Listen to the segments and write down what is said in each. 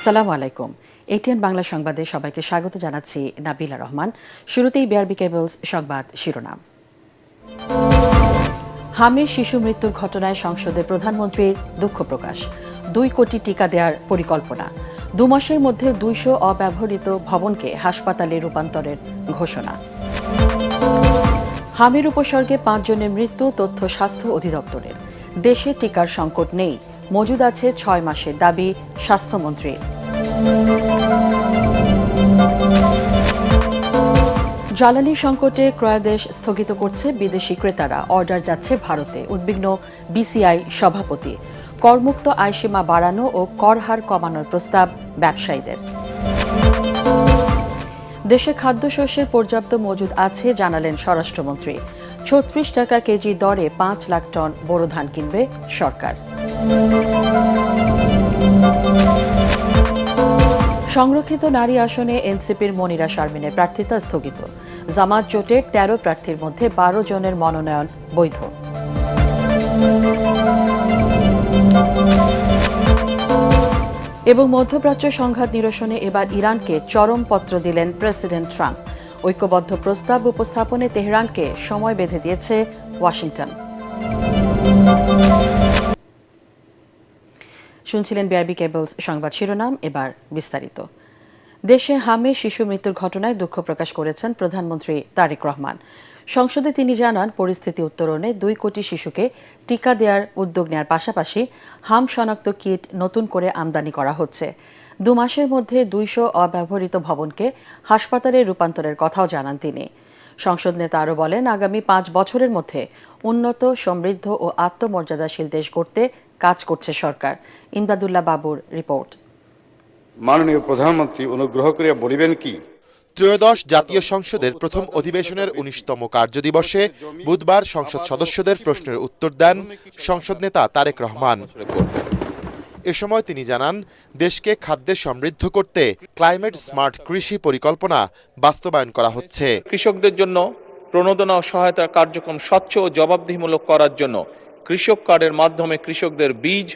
আসসালামু আলাইকুম। এটিএন বাংলা সংবাদে সবাইকে স্বাগত জানাচ্ছি নাবিলা রহমান। শুরুতেই বিআরবি কেবলস সংবাদ শিরোনাম। হামির শিশু মৃত্যুর ঘটনায় সংসদে প্রধানমন্ত্রীর দুঃখ প্রকাশ। 2 কোটি টিকা দেওয়ার পরিকল্পনা। 2 মাসের মধ্যে 200 অব্যবহৃত ভবনকে হাসপাতালে রূপান্তরের ঘোষণা। হামির উপসর্গে 5 জনের মৃত্যু, তথ্য স্বাস্থ্য অধিদপ্তরের। দেশে টিকার সংকট নেই, মজুদ আছে 6 মাসের দাবি স্বাস্থ্যমন্ত্রী। জ্বালানি সংকটে ক্রয়াদেশ স্থগিত করছে বিদেশি ক্রেতারা, অর্ডার যাচ্ছে ভারতে। উদ্বিগ্ন বিসিআই সভাপতি। করমুক্ত আয়সীমা বাড়ানো ও কর হার কমানোর প্রস্তাব ব্যবসায়ীদের। দেশে খাদ্যশস্যের পর্যাপ্ত মজুদ আছে জানালেন স্বরাষ্ট্রমন্ত্রী। 36 টাকা কেজি দরে 5 লাখ টন বোরো ধান কিনবে সরকার। সংরক্ষিত নারী আসনে এনসিপির মনিরা শারমিনের প্রার্থিতা স্থগিত। জামাত জোটের 13 প্রার্থীর মধ্যে 12 জনের মনোনয়ন বৈধ। এবং মধ্যপ্রাচ্য সংঘাত নিরসনে এবার ইরানকে চরম পত্র দিলেন প্রেসিডেন্ট ট্রাম্প। ঐক্যবদ্ধ প্রস্তাব উপস্থাপনে তেহরানকে সময় বেঁধে দিয়েছে ওয়াশিংটন। শুনছিলেন বিআরবি কেবলস সংবাদ শিরোনাম, এবার বিস্তারিত। দেশে হামে শিশু মৃত্যুর ঘটনায় দুঃখ প্রকাশ করেছেন প্রধানমন্ত্রী তারেক রহমান। সংসদে তিনি জানান, পরিস্থিতি উত্তরণে 2 কোটি শিশুকে টিকা দেওয়ার উদ্যোগ নেওয়ার পাশাপাশি হাম শনাক্ত কিট নতুন করে আমদানি করা হচ্ছে। 2 মাসের মধ্যে 200 অব্যবহৃত ভবনকে হাসপাতালে রূপান্তরের কথাও জানান তিনি। সংসদ নেতা আরও বলেন, আগামী 5 বছরের মধ্যে উন্নত, সমৃদ্ধ ও আত্মমর্যাদাশীল দেশ গড়তে কাজ করছে সরকার। ইমদাদুল্লাহ বাবুর রিপোর্ট। মাননীয় প্রধানমন্ত্রী অনুগ্রহ করিয়া বলিবেন কি, ত্রয়োদশ জাতীয় সংসদের প্রথম অধিবেশনের 19তম কার্যদিবসে বুধবার সংসদ সদস্যদের প্রশ্নের উত্তর দেন সংসদ নেতা তারেক রহমান। এ সময় তিনি জানান, দেশকে খাদ্যে সমৃদ্ধ করতে ক্লাইমেট স্মার্ট কৃষি পরিকল্পনা বাস্তবায়ন করা হচ্ছে। কৃষকদের জন্য প্রণোদনা ও সহায়তা কার্যক্রম স্বচ্ছ ও জবাবদিহিমূলক করার জন্য কৃষক কার্ডের মাধ্যমে কৃষকদের বীজ,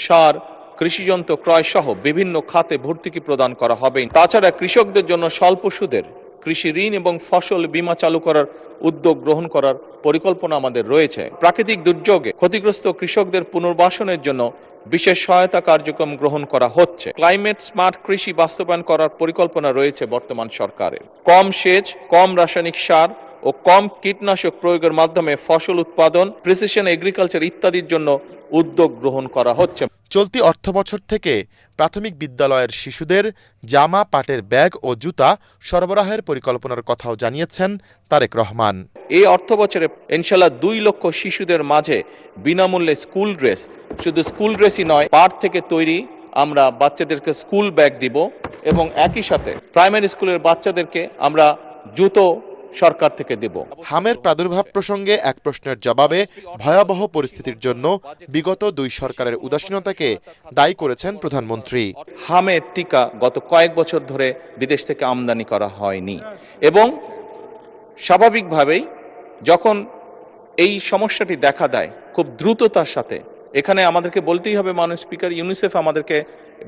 সার, কৃষিযন্ত্র ক্রয় সহ বিভিন্ন খাতে ভর্তুকি প্রদান করা হবে। তাছাড়া কৃষকদের জন্য স্বল্প সুদের কৃষি ঋণ এবং ফসল বীমা চালু করার উদ্যোগ গ্রহণ করার পরিকল্পনা আমাদের রয়েছে। প্রাকৃতিক দুর্যোগে ক্ষতিগ্রস্ত কৃষকদের পুনর্বাসনের জন্য বিশেষ সহায়তা কার্যক্রম গ্রহণ করা হচ্ছে। ক্লাইমেট স্মার্ট কৃষি বাস্তবায়ন করার পরিকল্পনা রয়েছে বর্তমান সরকারের। কম সেচ, কম রাসায়নিক সার ও কম কীটনাশক প্রয়োগের মাধ্যমে ফসল উৎপাদন, প্রিসিশন এগ্রিকালচার ইত্যাদির জন্য উদ্যোগ গ্রহণ করা হচ্ছে। চলতি অর্থবছর থেকে প্রাথমিক বিদ্যালয়ের শিশুদের জামা, পাটের ব্যাগ ও জুতা সরবরাহের পরিকল্পনার কথাও জানিয়েছেন তারেক রহমান। এই অর্থবছরে ইনশাআল্লাহ 2 লক্ষ শিশুদের মাঝে বিনামূল্যে স্কুল ড্রেস, শুধু স্কুল ড্রেসই নয়, পাট থেকে তৈরি আমরা বাচ্চাদেরকে স্কুল ব্যাগ দিব এবং একই সাথে প্রাইমারি স্কুলের বাচ্চাদেরকে আমরা জুতো সরকার থেকে দেব। হামের প্রাদুর্ভাব প্রসঙ্গে এক প্রশ্নের জবাবে ভয়াবহ পরিস্থিতির জন্য বিগত 2 সরকারের উদাসীনতাকে দায়ী করেছেন প্রধানমন্ত্রী। হামের টিকা গত কয়েক বছর ধরে বিদেশ থেকে আমদানি করা হয়নি এবং স্বাভাবিকভাবেই যখন এই সমস্যাটি দেখা দেয় খুব দ্রুততার সাথে, এখানে আমাদেরকে বলতেই হবে, মাননীয় স্পিকার, ইউনিসেফ আমাদেরকে,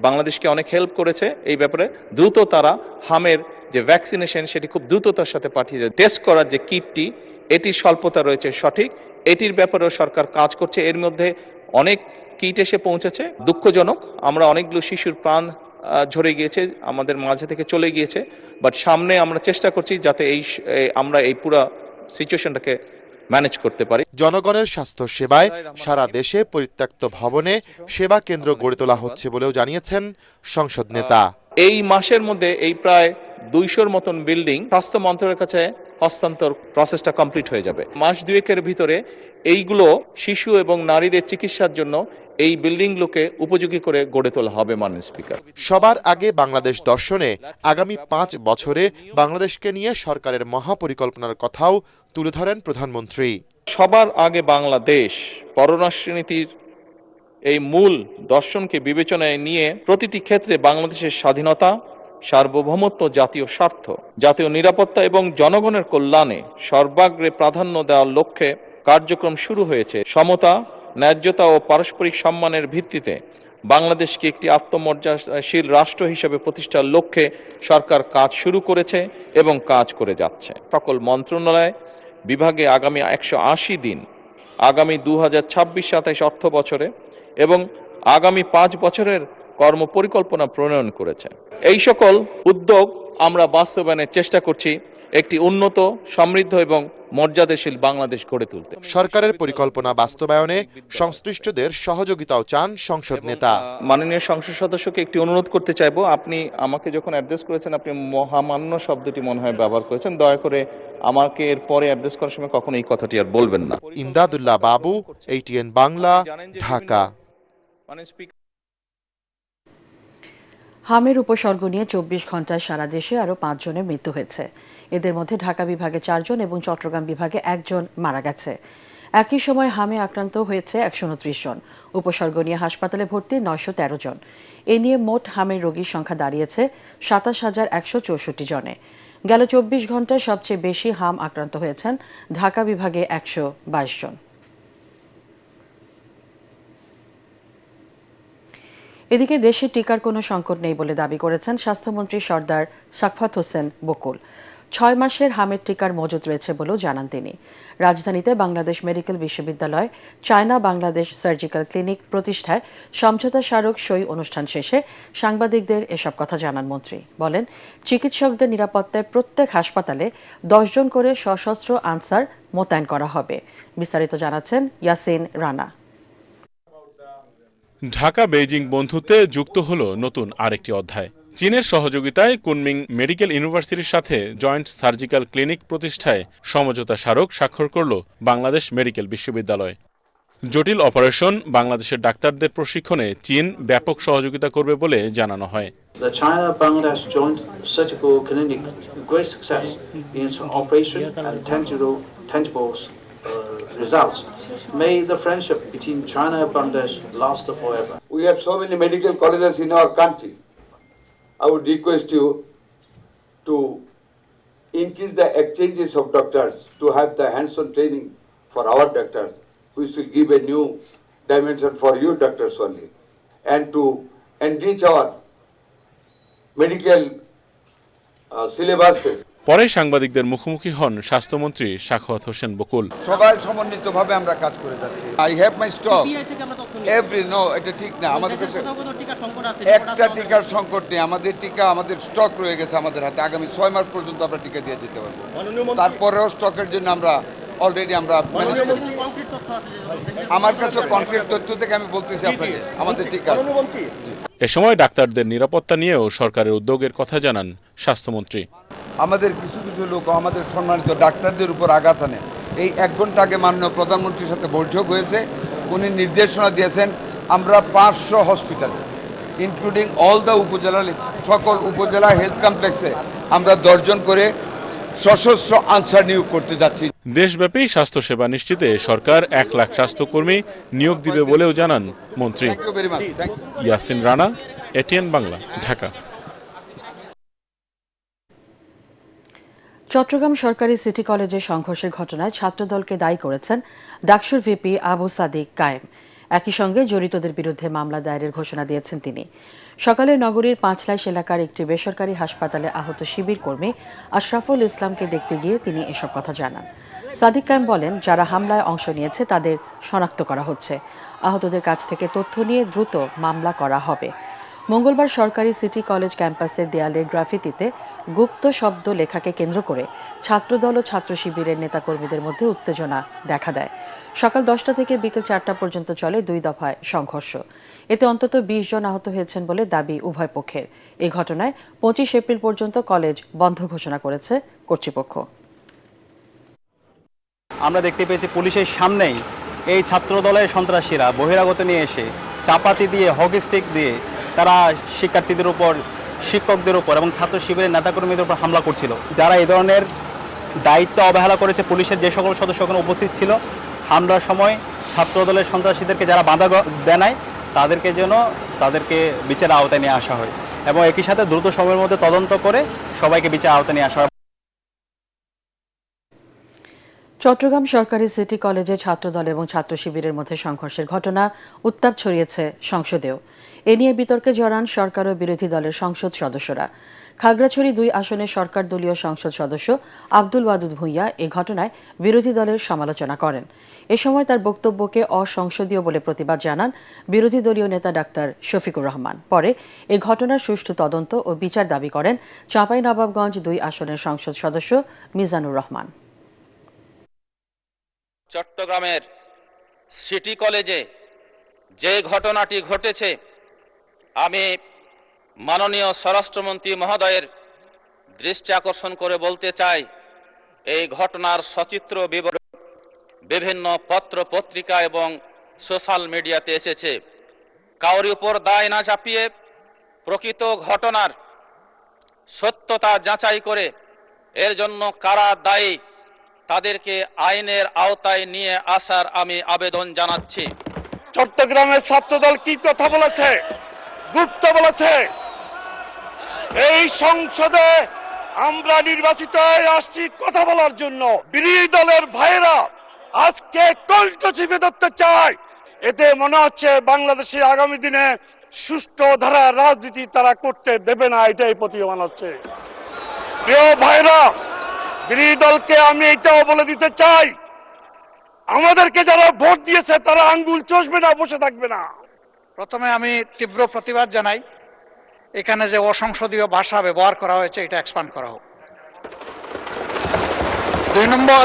বাংলাদেশকে অনেক হেল্প করেছে এই ব্যাপারে। দ্রুত তারা হামের যে ভ্যাকসিনেশন সেটি খুব দ্রুততার সাথে পাঠিয়ে দেয়। টেস্ট করার যে কিটটি, এটির স্বল্পতা রয়েছে সঠিক, এটির ব্যাপারেও সরকার কাজ করছে। এর মধ্যে অনেক কিট এসে পৌঁছেছে। দুঃখজনক, আমরা অনেকগুলো শিশুর প্রাণ ঝরে গিয়েছে, আমাদের মাঝে থেকে চলে গিয়েছে, বাট সামনে আমরা চেষ্টা করছি যাতে আমরা এই পুরো সিচুয়েশনটাকে ম্যানেজ করতে পারি। জনগণের স্বাস্থ্য সেবায় সারা দেশে পরিত্যক্ত ভবনে সেবা কেন্দ্র গড়ে তোলা হচ্ছে বলেও জানিয়েছেন সংসদ নেতা। এই মাসের মধ্যে এই প্রায় 200-র মতন বিল্ডিং স্বাস্থ্য মন্ত্রণালয়ের কাছে হস্তান্তর প্রসেসটা কমপ্লিট হয়ে যাবে। মাস 2-এর ভিতরে এইগুলো শিশু এবং নারীদের চিকিৎসার জন্য এই বিল্ডিংগুলোকে উপযোগী করে গড়ে তোলা হবে। মাননীয় স্পিকার, সবার আগে বাংলাদেশ দর্শনে আগামী 5 বছরে বাংলাদেশকে নিয়ে সরকারের মহাপরিকল্পনার কথাও তুলে ধরেন প্রধানমন্ত্রী। সবার আগে বাংলাদেশ পররাষ্ট্রনীতির এই মূল দর্শনকে বিবেচনায় নিয়ে প্রতিটি ক্ষেত্রে বাংলাদেশের স্বাধীনতা, সার্বভৌমত্ব, জাতীয় স্বার্থ, জাতীয় নিরাপত্তা এবং জনগণের কল্যাণে সর্বাগ্রে প্রাধান্য দেওয়ার লক্ষ্যে কার্যক্রম শুরু হয়েছে। সমতা, ন্যায্যতা ও পারস্পরিক সম্মানের ভিত্তিতে বাংলাদেশকে একটি আত্মমর্যাদাশীল রাষ্ট্র হিসেবে প্রতিষ্ঠার লক্ষ্যে সরকার কাজ শুরু করেছে এবং কাজ করে যাচ্ছে। সকল মন্ত্রণালয় বিভাগে আগামী 180 দিন, আগামী 2026-27 অর্থ বছরে এবং আগামী 5 বছরের কর্মপরিকল্পনা প্রণয়ন করেছে। এই সকল উদ্যোগ আমরা বাস্তবায়নের চেষ্টা করছি একটি উন্নত, সমৃদ্ধ এবং মর্যাদাশীল বাংলাদেশ গড়ে তুলতে। সরকারের পরিকল্পনা বাস্তবায়নে সংশ্লিষ্টদের সহযোগিতাও চান সংসদ নেতা। মাননীয় সংসদ সদস্যকে একটি অনুরোধ করতে চাইবো, আপনি আমাকে যখন অ্যাড্রেস করেছেন আপনি মহামান্য শব্দটি মনে হয় ব্যবহার করেছেন, দয়া করে আমাকে এরপরে অ্যাড্রেস করার সময় কখনো এই কথাটি আর বলবেন না। ইমদাদুল্লাহ বাবু, ATN বাংলা, ঢাকা। হামের উপসর্গ নিয়ে 24 ঘন্টায় সারা দেশে আরও 5 জনের মৃত্যু হয়েছে। এদের মধ্যে ঢাকা বিভাগে 4 জন এবং চট্টগ্রাম বিভাগে 1 জন মারা গেছে। একই সময় হামে আক্রান্ত হয়েছে 129 জন। উপসর্গ নিয়ে হাসপাতালে ভর্তি 913 জন। এ নিয়ে মোট হামের রোগীর সংখ্যা দাঁড়িয়েছে 27,164 জনে। গেল 24 ঘন্টায় সবচেয়ে বেশি হাম আক্রান্ত হয়েছেন ঢাকা বিভাগে 122 জন। এদিকে দেশে টিকার কোনো সংকট নেই বলে দাবি করেছেন স্বাস্থ্যমন্ত্রী সর্দার সাখাওয়াত হোসেন বকুল। 6 মাসের হামের টিকার মজুত রয়েছে বলেও জানান তিনি। রাজধানীতে বাংলাদেশ মেডিকেল বিশ্ববিদ্যালয় চায়না বাংলাদেশ সার্জিক্যাল ক্লিনিক প্রতিষ্ঠায় সমঝোতা স্মারক সই অনুষ্ঠান শেষে সাংবাদিকদের এসব কথা জানান মন্ত্রী। বলেন, চিকিৎসকদের নিরাপত্তায় প্রত্যেক হাসপাতালে 10 জন করে সশস্ত্র আনসার মোতায়েন করা হবে। বিস্তারিত জানাচ্ছেন ইয়াসিন রানা। ঢাকা বেইজিং বন্ধুত্বে যুক্ত হলো নতুন আরেকটি অধ্যায়। চীনের সহযোগিতায় কুনমিং মেডিকেল ইউনিভার্সিটির সাথে জয়েন্ট সার্জিক্যাল ক্লিনিক প্রতিষ্ঠায় সমঝোতা স্মারক স্বাক্ষর করল বাংলাদেশ মেডিকেল বিশ্ববিদ্যালয়। জটিল অপারেশন বাংলাদেশের ডাক্তারদের প্রশিক্ষণে চীন ব্যাপক সহযোগিতা করবে বলে জানানো হয়। The China-Bangladesh Joint Surgical Clinic great success in its operation and tangible results. May the friendship between China and Bangladesh last forever. We have so many medical colleges in our country. I would request you to increase the exchanges of doctors, to have the hands-on training for our doctors, which will give a new dimension for you doctors only, and to enrich our medical syllabuses. পরে সাংবাদিকদের মুখোমুখি হন স্বাস্থ্যমন্ত্রী সাখাওয়াত হোসেন বকুল। সবাই সমন্বিতভাবে আমরা কাজ করে যাচ্ছি। I have my stock every no, এটা ঠিক না। আমাদের কাছে একটা টিকার সংকট নেই। আমাদের টিকা, আমাদের স্টক রয়ে গেছে আমাদের হাতে। আগামী 6 মাস পর্যন্ত আমরা টিকা দিয়ে যেতে পারবো। তারপরেও স্টকের জন্য আমরা অলরেডি আমরা আমার কাছে কনক্রিট তথ্য থেকে আমি বলতেছি আপনাকে আমাদের টিকা আছে। এ সময় ডাক্তারদের নিরাপত্তা নিয়েও সরকারের উদ্যোগের কথা জানান স্বাস্থ্যমন্ত্রী। আমাদের কিছু কিছু লোক আমাদের সম্মানিত ডাক্তারদের উপর আঘাত আনে। এই 1 ঘন্টা আগে মাননীয় প্রধানমন্ত্রীর সাথে বৈঠক হয়েছে, উনি নির্দেশনা দিয়েছেন আমরা 500 হসপিটালে ইনক্লুডিং অল দ্য উপজেলা, সকল উপজেলা হেলথ কমপ্লেক্সে আমরা 10 জন করে সশস্ত্র আনসার নিয়োগ করতে যাচ্ছি। দেশব্যাপী স্বাস্থ্যসেবা নিশ্চিতে সরকার 1 লাখ স্বাস্থ্যকর্মী নিয়োগ দিবে বলেও জানান মন্ত্রী। ইয়াসিন রানা, ATN বাংলা, ঢাকা। চট্টগ্রাম সরকারি সিটি কলেজে সংঘর্ষের ঘটনায় ছাত্রদলকে দায়ী করেছেন ডাকসুর ভিপি আবু সাদিক কায়েম। একই সঙ্গে জড়িতদের বিরুদ্ধে মামলা দায়েরের ঘোষণা দিয়েছেন তিনি। সকালে নগরীর পাঁচলাইশ এলাকার একটি বেসরকারি হাসপাতালে আহত শিবির কর্মী আশরাফুল ইসলামকে দেখতে গিয়ে তিনি এসব কথা জানান। সাদিক কায়েম বলেন, যারা হামলায় অংশ নিয়েছে তাদের শনাক্ত করা হচ্ছে। আহতদের কাছ থেকে তথ্য নিয়ে দ্রুত মামলা করা হবে। মঙ্গলবার সরকারি সিটি কলেজ ক্যাম্পাসের দেয়ালের গ্রাফিতিতে গুপ্ত শব্দ লেখাকে কেন্দ্র করে ছাত্রদল ও ছাত্র শিবিরের নেতাকর্মীদের মধ্যে উত্তেজনা দেখা দেয়। সকাল 10টা থেকে বিকেল 4টা পর্যন্ত চলে 2 দফায় সংঘর্ষ। এতে অন্তত 20 জন আহত হয়েছেন বলে দাবি উভয় পক্ষের। এই ঘটনায় 25 এপ্রিল পর্যন্ত কলেজ বন্ধ ঘোষণা করেছে কর্তৃপক্ষ। আমরা দেখতে পেয়েছি পুলিশের সামনেই এই ছাত্রদলের সন্ত্রাসীরা বহিরাগত নিয়ে এসে চাপাতি দিয়ে, হকি স্টিক দিয়ে তারা শিক্ষার্থীদের উপর, শিক্ষকদের উপর এবং ছাত্র শিবিরের নেতাকর্মীদের উপর হামলা করছিল। যারা এই ধরনের দায়িত্ব অবহেলা করেছে, পুলিশের যে সকল সদস্য ওখানে উপস্থিত ছিল, হামলার সময় ছাত্রদলের সন্ত্রাসীদেরকে যারা বাধা দেয় নাই তাদেরকে বিচারের আওতায় নিয়ে আসা হয় এবং একই সাথে দ্রুত সময়ের মধ্যে তদন্ত করে সবাইকে বিচারের আওতায় নিয়ে আসা হয়। চট্টগ্রাম সরকারি সিটি কলেজে ছাত্রদল এবং ছাত্র শিবিরের মধ্যে সংঘর্ষের ঘটনা উত্তাপ ছড়িয়েছে সংসদেও। এ নিয়ে বিতর্কে জড়ান সরকার ও বিরোধী দলের সংসদ সদস্যরা। খাগড়াছড়ি 2 আসনের সরকার দলীয় সংসদ সদস্য আব্দুল ওয়াদুদ ভূঁইয়া এ ঘটনায় বিরোধী দলের সমালোচনা করেন। এ সময় তার বক্তব্যকে অসংসদীয় বলে প্রতিবাদ জানান বিরোধী দলীয় নেতা ডাক্তার শফিকুর রহমান। পরে এ ঘটনার সুষ্ঠু তদন্ত ও বিচার দাবি করেন চাঁপাইনবাবগঞ্জ 2 আসনের সংসদ সদস্য মিজানুর রহমান। চট্টগ্রামের সিটি কলেজে যে ঘটনাটি ঘটেছে, আমি মাননীয় স্বরাষ্ট্রমন্ত্রী মহোদয়ের দৃষ্টি আকর্ষণ করে বলতে চাই, এই ঘটনার সচিত্র বিবরণ বিভিন্ন পত্র পত্রিকা এবং সোশ্যাল মিডিয়াতে এসেছে। কাউরি উপর দায় না চাপিয়ে প্রকৃত ঘটনার সত্যতা যাচাই করে এর জন্য কারা দায়ী তাদেরকে আইনের আওতায় নিয়ে আসার আমি আবেদন জানাচ্ছি। চট্টগ্রামের ছাত্রদল কি কথা বলেছে, গুপ্ত বলেছে। এই সংসদে আমরা নির্বাচিত হয়ে আসছি কথা বলার জন্য। বিরোধী দলের ভাইয়েরা আজকে কণ্ঠ চিপে ধরতে চায়। এতে মনে হচ্ছে বাংলাদেশে আগামী দিনে সুষ্ঠু ধারা রাজনীতি তারা করতে দেবে না, এটাই প্রতীয়মান হচ্ছে। প্রিয় ভাইরা, বিরোধী দলকে আমি এটাও বলে দিতে চাই, আমাদেরকে যারা ভোট দিয়েছে তারা আঙ্গুল চষবে না, বসে থাকবে না। প্রথমে আমি তীব্র প্রতিবাদ জানাই, এখানে যে অসংসদীয় ভাষা ব্যবহার করা হয়েছে এটা এক্সপান্ড করা হোক। 2 নম্বর,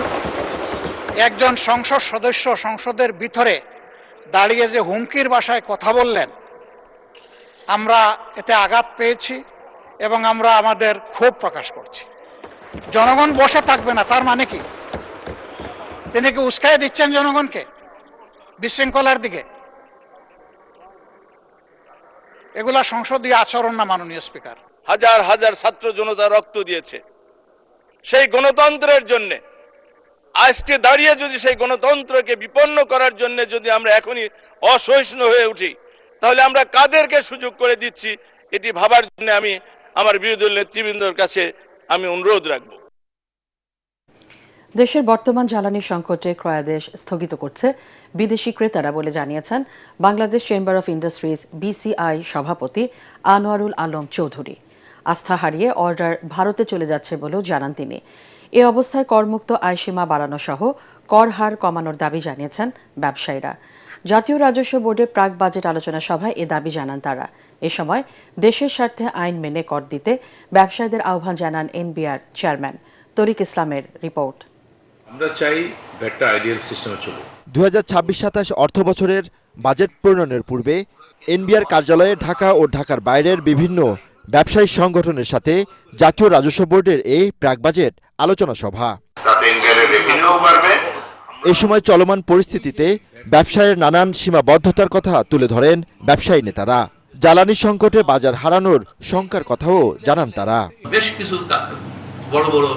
একজন সংসদ সদস্য সংসদের ভিতরে দাঁড়িয়ে যে হুমকির ভাষায় কথা বললেন, আমরা এতে আঘাত পেয়েছি এবং আমরা আমাদের ক্ষোভ প্রকাশ করছি। জনগণ বসে থাকবে না তার মানে কি? তিনি কি উস্কাই দিচ্ছেন জনগণকে বিশৃঙ্খলার দিকে? এগুলা সংসদীয় আচরণ না, মাননীয় স্পিকার। হাজার হাজার ছাত্র জনতা রক্ত দিয়েছে সেই গণতন্ত্রের জন্য। আজকে দাঁড়িয়ে যদি সেই গণতন্ত্রকে বিপন্ন করার জন্য যদি আমরা এখনই অসহিষ্ণু হয়ে উঠি, তাহলে আমরা কাদেরকে সুযোগ করে দিচ্ছি, এটি ভাবার জন্য আমি আমার বিরোধী দলের নেতৃবৃন্দর কাছে আমি অনুরোধ রাখবো। দেশের বর্তমান জ্বালানি সংকটে ক্রয়াদেশ স্থগিত করছে বিদেশি ক্রেতারা বলে জানিয়েছেন Bangladesh chamber of industries BCI সভাপতি আনোয়ারুল আলম চৌধুরী। আস্থা হারিয়ে অর্ডার ভারতে চলে যাচ্ছে বলেও জানান তিনি। এ অবস্থায় করমুক্ত আয়সীমা বাড়ানো সহ কর হার কমানোর দাবি জানিয়েছেন ব্যবসায়ীরা। জাতীয় রাজস্ব বোর্ডে প্রাক বাজেট আলোচনা সভায় এ দাবি জানান তারা। এ সময় দেশের স্বার্থে আইন মেনে কর দিতে ব্যবসায়ীদের আহ্বান জানান NBR চেয়ারম্যান তরিক ইসলামের রিপোর্ট। আমরা চাই ভ্যাটটা আইডিয়াল সিস্টেমে চলুক। 2026-27 অর্থ বছরের বাজেট প্রণয়নের পূর্বে NBR কার্যালয়ে ঢাকা ও ঢাকার বাইরের বিভিন্ন ব্যবসায়ী সংগঠনের সাথে জাতীয় রাজস্ব বোর্ডের এই প্রাক বাজেট আলোচনা সভা। এ সময় চলমান পরিস্থিতিতে ব্যবসায়ের নানান সীমাবদ্ধতার কথা তুলে ধরেন ব্যবসায়ী নেতারা। জ্বালানি সংকটে বাজার হারানোর শঙ্কার কথাও জানান তারা। বেশ কিছু বড় বড়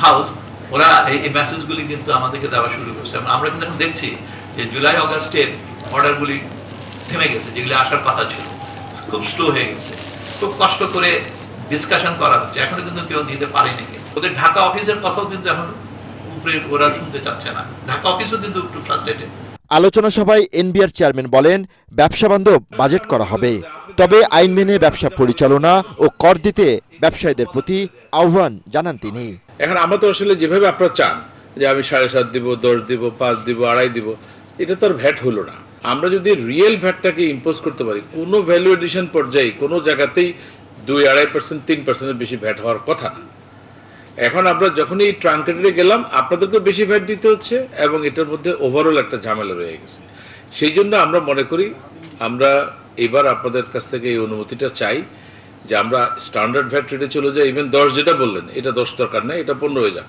হাউস ওরা এই মেসেজগুলি কিন্তু আমাদেরকে দেওয়া শুরু করছে। আমরা কিন্তু এখন দেখছি যে জুলাই অগাস্টের অর্ডারগুলি থেমে গেছে, যেগুলি আসার কথা ছিল, খুব স্লো হয়ে গেছে। খুব কষ্ট করে ডিসকাশন করা হচ্ছে, এখনো কিন্তু কেউ দিতে পারেনি। ওদের ঢাকা অফিসের কথাও কিন্তু এখন উপরে ওরা শুনতে চাচ্ছে না। ঢাকা অফিসও কিন্তু একটু ফ্রাস্ট্রেটেড। আলোচনা সভায় NBR চেয়ারম্যান বলেন, ব্যবসা বান্ধব বাজেট করা হবে, তবে আইন মেনে ব্যবসা পরিচালনা ও কর দিতে ব্যবসায়ীদের প্রতি আহ্বান জানান তিনি। এখন আমরা তো আসলে যেভাবে আপনারা চান যে আমি 7.5 দিব, 10 দিব, 5 দিব, 2.5 দিব, এটা তো আর ভ্যাট হলো না। আমরা যদি রিয়েল ভ্যাটটাকে ইম্পোজ করতে পারি, কোনো ভ্যালু এডিশন পর্যায়ে কোনো জায়গাতেই 2-2.5%, 3%-এর বেশি ভ্যাট হওয়ার কথা না। এখন আমরা যখন এই ট্রাঙ্কেটে গেলাম, আপনাদেরকে বেশি ভ্যাট দিতে হচ্ছে এবং এটার মধ্যে ওভারঅল একটা ঝামেলা রয়ে গেছে। সেই জন্য আমরা মনে করি আমরা এবার আপনাদের কাছ থেকে এই অনুমতিটা চাই যে আমরা স্ট্যান্ডার্ড ভ্যাট রেটে চলে যাই। ইভেন 10 যেটা বললেন, এটা 10 দরকার নেই, এটা 15 হয়ে যাক।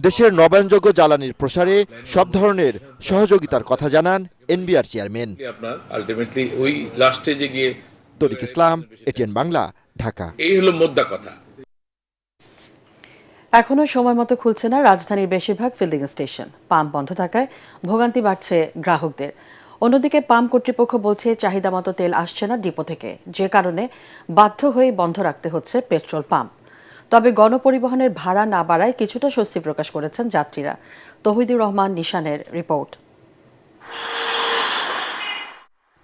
দেশের নবায়নযোগ্য জ্বালানির প্রসারে সব ধরনের সহযোগিতার কথা জানান NBR চেয়ারম্যান। আপনার আলটিমেটলি ওই লাস্ট স্টেজে গিয়ে তরিক ইসলাম, ATN বাংলা, ঢাকা। এই হলো মোদ্দা কথা। এখনো সময় মতো খুলছে না রাজধানীর বেশিরভাগ ফিলিং স্টেশন। পাম্প বন্ধ থাকায় ভোগান্তি বাড়ছে গ্রাহকদের। অন্যদিকে পাম্প কর্তৃপক্ষ বলছে চাহিদা মতো তেল আসছে না ডিপো থেকে, যে কারণে বাধ্য হয়ে বন্ধ রাখতে হচ্ছে পেট্রোল পাম্প। তবে গণপরিবহনের ভাড়া না বাড়ায় কিছুটা স্বস্তি প্রকাশ করেছেন যাত্রীরা। তৌহিদুর রহমান নিশানের রিপোর্ট।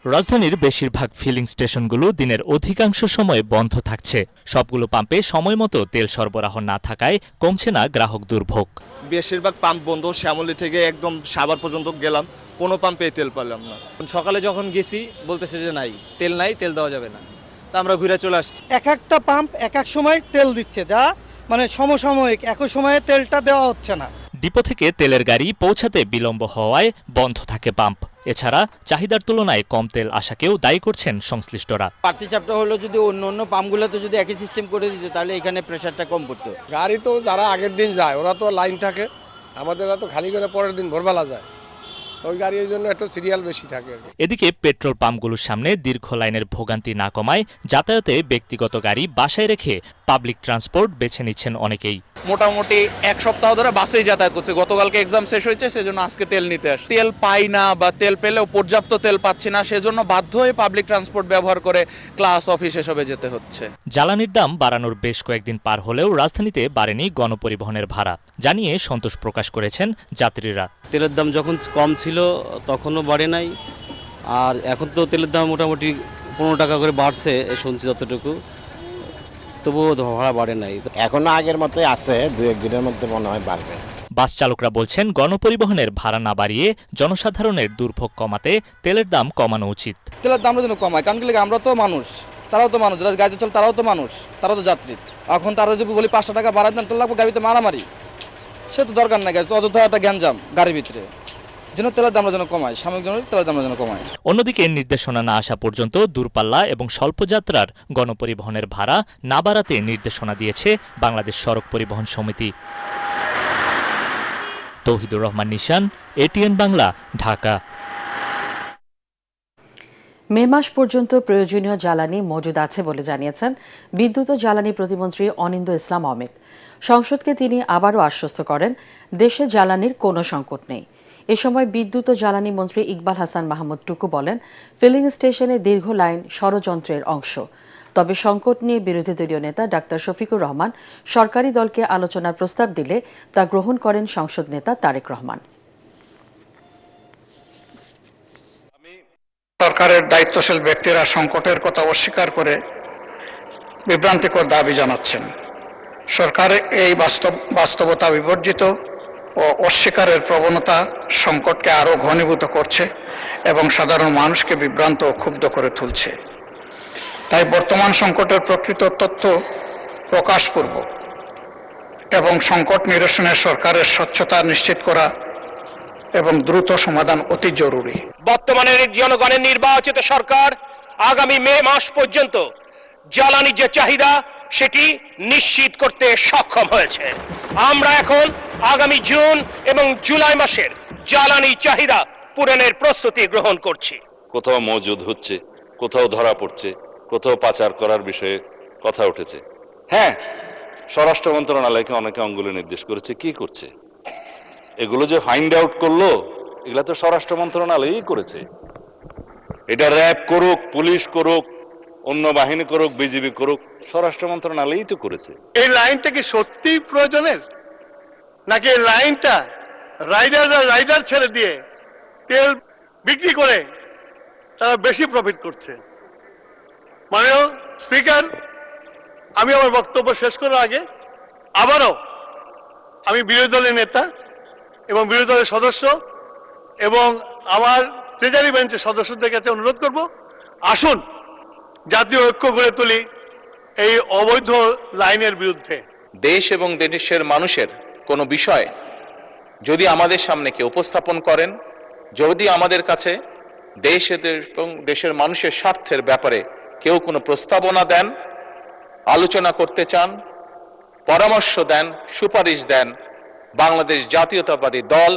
রাজধানীর বেশিরভাগ ফিলিং স্টেশনগুলো দিনের অধিকাংশ সময় বন্ধ থাকছে। সবগুলো পাম্পে সময়মতো তেল সরবরাহ না থাকায় কমছে না গ্রাহক দুর্ভোগ। বেশিরভাগ পাম্প বন্ধ, শ্যামলী থেকে একদম সাভার পর্যন্ত গেলাম, কোনো পাম্পে তেল পেলাম না। সকালে যখন গেছি বলতেছে যে নাই, তেল দেওয়া যাবে না, তা আমরা ঘুরে চলে আসছি। এক একটা পাম্প এক এক সময় তেল দিচ্ছে, যা মানে সমসাময়িক, একই সময়ে তেলটা দেওয়া হচ্ছে না। ডিপো থেকে তেলের গাড়ি পৌঁছাতে বিলম্ব হওয়ায় বন্ধ থাকে পাম্প। এছাড়া চাহিদার তুলনায় কম তেল আসাকেও দায়ী করছেন সংশ্লিষ্টরা। বাড়তি চাপটা হলো যদি অন্য পাম্পগুলোতে যদি একই সিস্টেম করে দিত তাহলে এখানে প্রেসারটা কম পড়তো। গাড়ি তো যারা আগের দিন যায় ওরা তো লাইন থাকে, আমাদের তো খালি করে পরের দিন ভোরবেলা যায়, ওই গাড়ির জন্য একটু সিরিয়াল বেশি থাকে। এদিকে পেট্রোল পাম্পগুলোর সামনে দীর্ঘ লাইনের ভোগান্তি না কমায় যাতায়াতে ব্যক্তিগত গাড়ি বাসায় রেখে পাবলিক ট্রান্সপোর্ট বেছে নিচ্ছেন অনেকেই। মোটামুটি এক সপ্তাহ ধরে বাসেই যাতায়াত করছে। গতকালকে এক্সাম শেষ হয়েছে, সেজন্য আজকে তেল নিতে আসে। তেল পাই না বা তেল পেলেও পর্যাপ্ত তেল পাচ্ছি না, সেজন্য বাধ্য হয়ে পাবলিক ট্রান্সপোর্ট ব্যবহার করে ক্লাস, অফিস এসবে যেতে হচ্ছে। জ্বালানির দাম বাড়ানোর বেশ কয়েকদিন পার হলেও রাজধানীতে বাড়েনি গণপরিবহনের ভাড়া, জানিয়ে সন্তোষ প্রকাশ করেছেন যাত্রীরা। তেলের দাম যখন কম ছিল তখনও বাড়ে নাই, আর এখন তো তেলের দাম মোটামুটি 15 টাকা করে বাড়ছে শুনছি যতটুকু, তবুও ভাড়া বাড়ে নাই। এখনো আগের মতোই আছে, 2-1 দিনের মধ্যে মনে হয় বাড়বে। বাস চালকরা বলছেন গণপরিবহনের ভাড়া না বাড়িয়ে জনসাধারণের দুর্ভোগ কমাতে তেলের দাম কমানো উচিত। তেলের দামটা যেন কমায়, কারণ কি আমরা তো মানুষ, তারাও তো মানুষ, যারা গাড়িতে চলে তারাও তো মানুষ, তারাও তো যাত্রী। এখন তারা যদি বলি 500 টাকা বাড়ায় দেন, তো লাগবে গাড়িতে মারামারি, সে তো দরকার নাই। তো অযথা একটা গ্যাঞ্জাম গাড়ির ভিতরে, যেন তেলের দামটা যেন কমায়, সাময়িক জন্য তেলের দামটা যেন কমায়। অন্যদিকে নির্দেশনা না আসা পর্যন্ত দূরপাল্লা এবং স্বল্পযাত্রার গণপরিবহনের ভাড়া না বাড়াতে নির্দেশনা দিয়েছে বাংলাদেশ সড়ক পরিবহন সমিতি। তৌহিদুর রহমান নিশান, এটিএন বাংলা, ঢাকা। মে মাস পর্যন্ত প্রয়োজনীয় জ্বালানি মজুদ আছে বলে জানিয়েছেন বিদ্যুৎ ও জ্বালানি প্রতিমন্ত্রী অনিন্দ্য ইসলাম অমিত। সংসদকে তিনি আবারও আশ্বস্ত করেন দেশে জ্বালানির কোনো সংকট নেই। এ সময় বিদ্যুৎ ও জ্বালানি মন্ত্রী ইকবাল হাসান মাহমুদ টুকু বলেন, ফিলিং স্টেশনে দীর্ঘ লাইন ষড়যন্ত্রের অংশ। তবে সংকট নিয়ে বিরোধী দলীয় নেতা ডাক্তার শফিকুর রহমান সরকারি দলকে আলোচনার প্রস্তাব দিলে তা গ্রহণ করেন সংসদ নেতা তারেক রহমান। সরকারের দায়িত্বশীল ব্যক্তিরা সংকটের কথা অস্বীকার করে বিভ্রান্তিকর দাবি জানাচ্ছেন। সরকার এই বাস্তবতা বিবর্জিত ও অস্বীকারের প্রবণতা সংকটকে আরও ঘনীভূত করছে এবং সাধারণ মানুষকে বিভ্রান্ত ও ক্ষুব্ধ করে তুলছে। তাই বর্তমান সংকটের প্রকৃত তথ্য প্রকাশপূর্বক এবং সংকট নিরসনে সরকারের স্বচ্ছতা নিশ্চিত করা এবং দ্রুত সমাধান অতি জরুরি। বর্তমানের জনগণের নির্বাচিত সরকার আগামী মে মাস পর্যন্ত জ্বালানি যে চাহিদা সেটি নিশ্চিত করতে সক্ষম হয়েছে। আমরা এখন আগামী জুন এবং জুলাই মাসের জ্বালানি চাহিদা পূরণের প্রস্তুতি গ্রহণ করছি। কোথাও মজুদ হচ্ছে, কোথাও ধরা পড়ছে, কোথাও পাচার করার বিষয়ে কথা উঠেছে। হ্যাঁ, স্বরাষ্ট্র মন্ত্রণালয়কে অনেকে অঙ্গুলি নির্দেশ করেছে, কি করছে এগুলো যে ফাইন্ড আউট করলো, এগুলা তো স্বরাষ্ট্র মন্ত্রণালয়ই করেছে। এটা র্যাব করুক, পুলিশ করুক, অন্য বাহিনী করুক, বিজিবি করুক, স্বরাষ্ট্র মন্ত্রণালয়ই তো করেছে। এই লাইনটা কি সত্যি প্রয়োজনের, নাকি এই লাইনটা রাইডার ছেড়ে দিয়ে তেল বিক্রি করে তারা বেশি প্রফিট করছে? মাননীয় স্পিকার, আমি আমার বক্তব্য শেষ করার আগে আবারও আমি বিরোধী দলের নেতা এবং বিরোধী দলের সদস্য এবং আমার ট্রেজারি বেঞ্চের সদস্যদের কাছে অনুরোধ করব, আসুন জাতীয় ঐক্য গড়ে তুলি এই অবৈধ লাইনের বিরুদ্ধে। দেশ এবং দেশের মানুষের কোনো বিষয় যদি আমাদের সামনে কেউ উপস্থাপন করেন, যদি আমাদের কাছে দেশ এবং দেশের মানুষের স্বার্থের ব্যাপারে কেউ কোনো প্রস্তাবনা দেন, আলোচনা করতে চান, পরামর্শ দেন, সুপারিশ দেন, বাংলাদেশ জাতীয়তাবাদী দল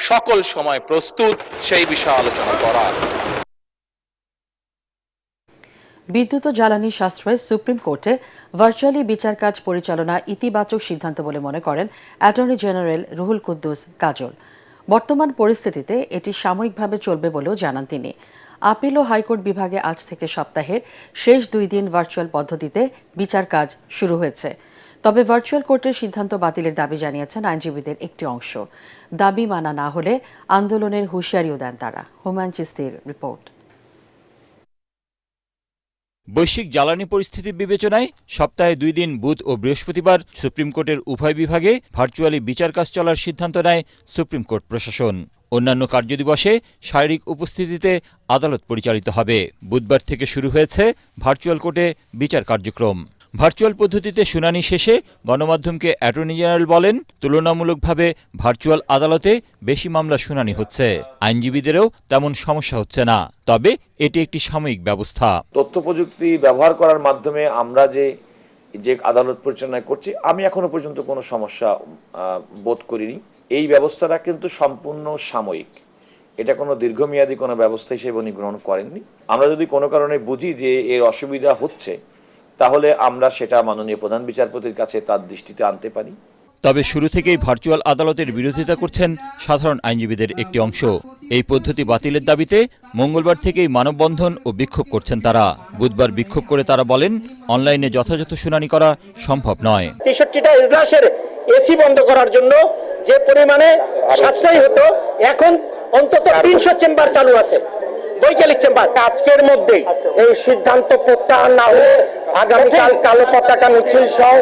সকল সময় প্রস্তুত সেই বিষয়ে আলোচনা করার। বিদ্যুৎ ও জ্বালানি সাশ্রয় সুপ্রিম কোর্টে ভার্চুয়ালি বিচার কাজ পরিচালনা ইতিবাচক সিদ্ধান্ত বলে মনে করেন অ্যাটর্নি জেনারেল রুহুল কুদ্দুস কাজল। বর্তমান পরিস্থিতিতে এটি সাময়িকভাবে চলবে বলেও জানান তিনি। আপিল ও হাইকোর্ট বিভাগে আজ থেকে সপ্তাহের শেষ 2 দিন ভার্চুয়াল পদ্ধতিতে বিচার কাজ শুরু হয়েছে। তবে ভার্চুয়াল কোর্টের সিদ্ধান্ত বাতিলের দাবি জানিয়েছেন আইনজীবীদের একটি অংশ। দাবি মানা না হলে আন্দোলনের হুঁশিয়ারিও দেন তারা। হুমায়ুন চিস্তির রিপোর্ট। বৈশ্বিক জ্বালানি পরিস্থিতি বিবেচনায় সপ্তাহে 2 দিন বুধ ও বৃহস্পতিবার সুপ্রিম কোর্টের উভয় বিভাগে ভার্চুয়ালি বিচার কাজ চলার সিদ্ধান্ত নেয় সুপ্রিম কোর্ট প্রশাসন। অন্যান্য কার্যদিবসে শারীরিক উপস্থিতিতে আদালত পরিচালিত হবে। বুধবার থেকে শুরু হয়েছে ভার্চুয়াল কোর্টে বিচার কার্যক্রম। ভার্চুয়াল পদ্ধতিতে শুনানি শেষে গণমাধ্যমকে অ্যাটর্নি জেনারেল বলেন, তুলনামূলকভাবে ভার্চুয়াল আদালতে বেশি মামলা শুনানি হচ্ছে, আইনজীবীদেরও তেমন সমস্যা হচ্ছে না। তবে এটি একটি সাময়িক ব্যবস্থা। তথ্য প্রযুক্তি ব্যবহার করার মাধ্যমে আমরা যে আদালত পরিচালনা করছি, আমি এখনো পর্যন্ত কোনো সমস্যা বোধ করিনি। এই ব্যবস্থাটা কিন্তু সম্পূর্ণ সাময়িক, এটা কোনো দীর্ঘমেয়াদী কোনো ব্যবস্থা হিসেবে উনি গ্রহণ করেননি। আমরা যদি কোনো কারণে বুঝি যে এর অসুবিধা হচ্ছে, তাহলে আমরা সেটা মাননীয় প্রধান বিচারপতির কাছে তার দৃষ্টিতে আনতে পারি। তবে শুরু থেকেই ভার্চুয়াল আদালতের বিরোধিতা করছেন সাধারণ আইনজীবীদের একটি অংশ। এই পদ্ধতি বাতিলের দাবিতে মঙ্গলবার থেকেই মানববন্ধন ও বিক্ষোভ করছেন তারা। বুধবার বিক্ষোভ করে তারা বলেন, অনলাইনে যথাযথ শুনানি করা সম্ভব নয়। 63টা এজলাসের এসি বন্ধ করার জন্য যে পরিমাণে সাশ্রয় হতো, এখন অন্তত 300 চেম্বার চালু আছে, বৈকালিক চেম্বার। আজকের মধ্যেই এই সিদ্ধান্ত প্রত্যাহার না হলে আগামীকাল কালো পতাকা মিছিল সহ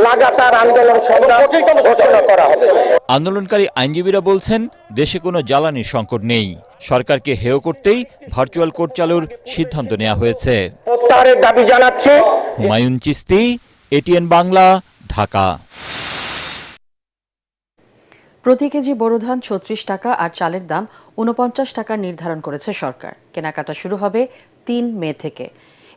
লাগাতার আন্দোলন সংগ্রাম ঘোষণা করা হবে। আন্দোলনকারী আইনজীবীরা বলছেন, দেশে কোনো জ্বালানির সংকট নেই, সরকারকে হেয় করতেই ভার্চুয়াল কোর্ট চালুর সিদ্ধান্ত নেওয়া হয়েছে। প্রত্যাহারের দাবি জানাচ্ছি। হুমায়ুন চিস্তি, এটিএন বাংলা, ঢাকা। প্রতি কেজি বোরো ধান 36 টাকা আর চালের দাম 49 টাকা নির্ধারণ করেছে সরকার। কেনাকাটা শুরু হবে 3 মে থেকে।